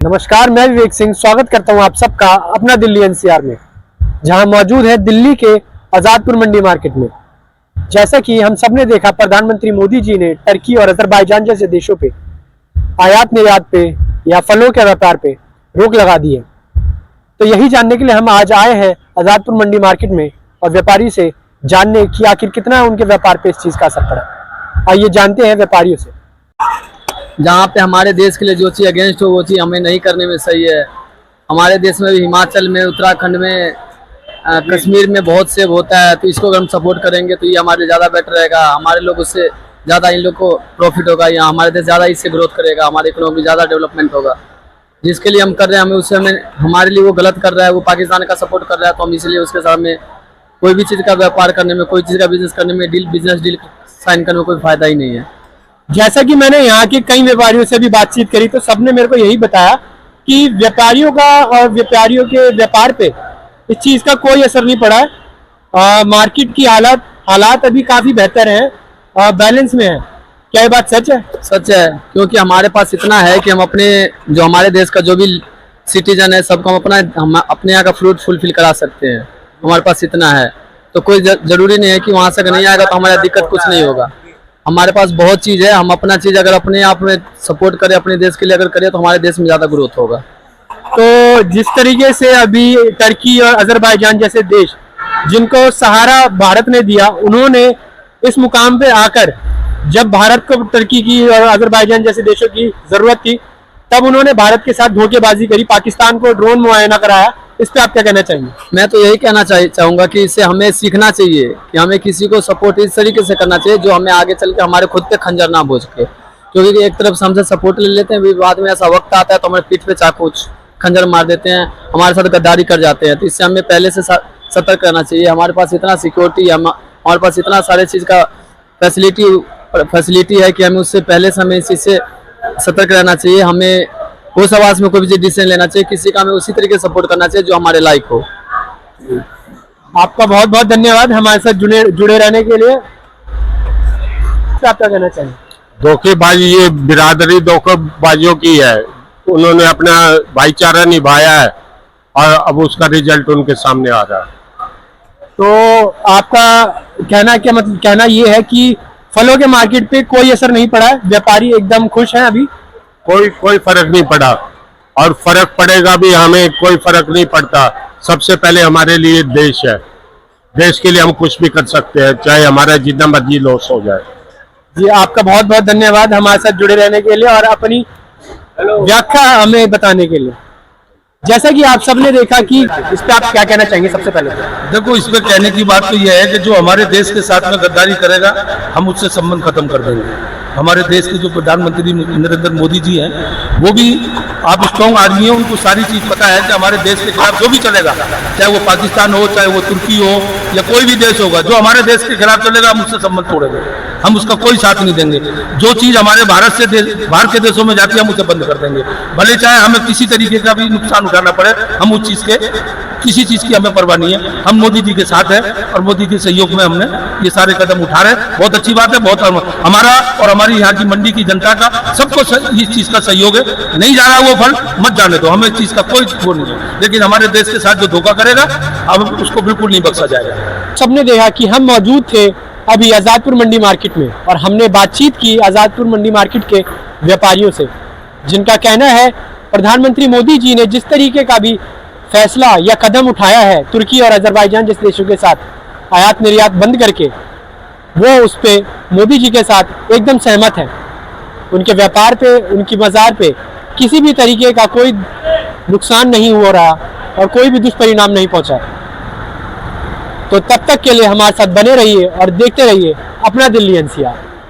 नमस्कार, मैं विवेक सिंह स्वागत करता हूं आप सबका अपना दिल्ली एनसीआर में, जहां मौजूद है दिल्ली के आज़ादपुर मंडी मार्केट में। जैसा कि हम सब ने देखा, प्रधानमंत्री मोदी जी ने टर्की और अजरबैजान जैसे देशों पे आयात निर्यात पे या फलों के व्यापार पे रोक लगा दी है। तो यही जानने के लिए हम आज आए हैं आज़ादपुर मंडी मार्केट में और व्यापारी से जानने की आखिर कितना उनके व्यापार पे इस चीज़ का असर पड़ा। आइए जानते हैं व्यापारियों से। जहाँ पे हमारे देश के लिए जो चीज़ अगेंस्ट हो वो चीज़ हमें नहीं करने में सही है। हमारे देश में भी हिमाचल में, उत्तराखंड में, कश्मीर में बहुत सेब होता है, तो इसको अगर हम सपोर्ट करेंगे तो ये हमारे ज़्यादा बेटर रहेगा। हमारे लोग उससे ज़्यादा इन लोग को प्रॉफिट होगा, या हमारे देश ज़्यादा इससे ग्रोथ करेगा, हमारी इकोनॉमी ज़्यादा डेवलपमेंट होगा। जिसके लिए हम कर रहे हैं, हमें उससे हमारे लिए वो गलत कर रहा है, वो पाकिस्तान का सपोर्ट कर रहा है, तो हम इसलिए उसके साथ में कोई भी चीज़ का व्यापार करने में, कोई चीज़ का बिजनेस करने में, बिजनेस डील साइन करने में कोई फ़ायदा ही नहीं है। जैसा कि मैंने यहाँ के कई व्यापारियों से भी बातचीत करी, तो सबने मेरे को यही बताया कि व्यापारियों का और व्यापारियों के व्यापार पे इस चीज़ का कोई असर नहीं पड़ा है। मार्केट की हालात अभी काफ़ी बेहतर हैं, बैलेंस में है। क्या ये बात सच है? सच है, क्योंकि हमारे पास इतना है कि हम अपने जो हमारे देश का जो भी सिटीजन है सबको हम अपने यहाँ का फ्रूट फुलफिल करा सकते हैं। हमारे पास इतना है, तो कोई जरूरी नहीं है कि वहाँ से अगर नहीं आएगा तो हमारा दिक्कत कुछ नहीं होगा। हमारे पास बहुत चीज़ है, हम अपना चीज़ अगर अपने आप में सपोर्ट करें, अपने देश के लिए अगर करें, तो हमारे देश में ज़्यादा ग्रोथ होगा। तो जिस तरीके से अभी टर्की और अजरबैजान जैसे देश जिनको सहारा भारत ने दिया, उन्होंने इस मुकाम पे आकर जब भारत को टर्की की और अजरबैजान जैसे देशों की जरूरत थी, तब उन्होंने भारत के साथ धोखेबाजी करी, पाकिस्तान को ड्रोन मुआयना कराया। इस पे आप क्या कहना चाहेंगे? मैं तो यही कहना चाहूँगा कि इससे हमें सीखना चाहिए कि हमें किसी को सपोर्ट इस तरीके से करना चाहिए जो हमें आगे चल के हमारे खुद पे खंजर ना बोझ के। क्योंकि एक तरफ से हमसे सपोर्ट ले लेते हैं, बाद में ऐसा वक्त आता है तो हमारे पीठ पे चाकू खंजर मार देते हैं, हमारे साथ गद्दारी कर जाते हैं। तो इससे हमें पहले से सतर्क रहना चाहिए। हमारे पास इतना सिक्योरिटी, हमारे पास इतना सारे चीज़ का फैसिलिटी है कि हमें उससे पहले से हमें इस चीज़ से सतर्क रहना चाहिए। हमें उस आवाज में कोई भी डिसीजन लेना चाहिए, किसी का हमें उसी तरीके से सपोर्ट करना चाहिए जो हमारे लायक हो। आपका बहुत बहुत धन्यवाद हमारे साथ जुड़े रहने के लिए। आप क्या कहना चाहिए? धोखेबाजी, ये बिरादरी धोखेबाजियों की है। उन्होंने अपना भाईचारा निभाया है और अब उसका रिजल्ट उनके सामने आ रहा है। तो आपका कहना ये है कि फलों के मार्केट पे कोई असर नहीं पड़ा है, व्यापारी एकदम खुश हैं अभी? कोई फर्क नहीं पड़ा और फर्क पड़ेगा भी, हमें कोई फर्क नहीं पड़ता। सबसे पहले हमारे लिए देश है, देश के लिए हम कुछ भी कर सकते हैं, चाहे हमारा जितना मर्जी लॉस हो जाए। जी, आपका बहुत बहुत धन्यवाद हमारे साथ जुड़े रहने के लिए और अपनी व्याख्या हमें बताने के लिए। जैसा कि आप सबने देखा कि इस पे आप क्या कहना चाहेंगे? सबसे पहले देखो, इस पे कहने की बात तो यह है कि जो हमारे देश के साथ में गद्दारी करेगा, हम उससे संबंध खत्म कर देंगे। हमारे देश के जो प्रधानमंत्री नरेंद्र मोदी जी हैं, वो भी आप स्ट्रॉन्ग आदमी है, उनको सारी चीज़ पता है कि हमारे देश के खिलाफ जो भी चलेगा, चाहे वो पाकिस्तान हो, चाहे वो तुर्की हो, या कोई भी देश होगा, जो हमारे देश के खिलाफ चलेगा हम उससे संबंध तोड़ेंगे। हम उसका कोई साथ नहीं देंगे। जो चीज़ हमारे बाहर के देशों में जाती है, हम उसे बंद कर देंगे। भले चाहे हमें किसी तरीके का भी नुकसान उठाना पड़े, हम उस चीज़ के किसी चीज़ की हमें परवाह नहीं है। हम मोदी जी के साथ हैं और मोदी के सहयोग में हमने ये सारे कदम उठा रहे हैं। बहुत अच्छी बात है। बहुत हमारा और हमारी यहाँ की मंडी की जनता का सबको इस चीज़ का सहयोग है। नहीं जा रहा वो फल, मत जाने दो, हमें इस चीज़ का कोई वो नहीं है। लेकिन हमारे देश के साथ जो धोखा करेगा, अब उसको बिल्कुल नहीं बख्शा जाएगा। सबने देखा कि हम मौजूद थे अभी आज़ादपुर मंडी मार्केट में और हमने बातचीत की आज़ादपुर मंडी मार्केट के व्यापारियों से, जिनका कहना है प्रधानमंत्री मोदी जी ने जिस तरीके का भी फैसला या कदम उठाया है तुर्की और अजरबैजान जैसे देशों के साथ आयात निर्यात बंद करके, वो उस पे मोदी जी के साथ एकदम सहमत है। उनके व्यापार पे, उनकी बाजार पे किसी भी तरीके का कोई नुकसान नहीं हो रहा और कोई भी दुष्परिणाम नहीं पहुंचा। तो तब तक के लिए हमारे साथ बने रहिए और देखते रहिए अपना दिल्ली एनसीआर।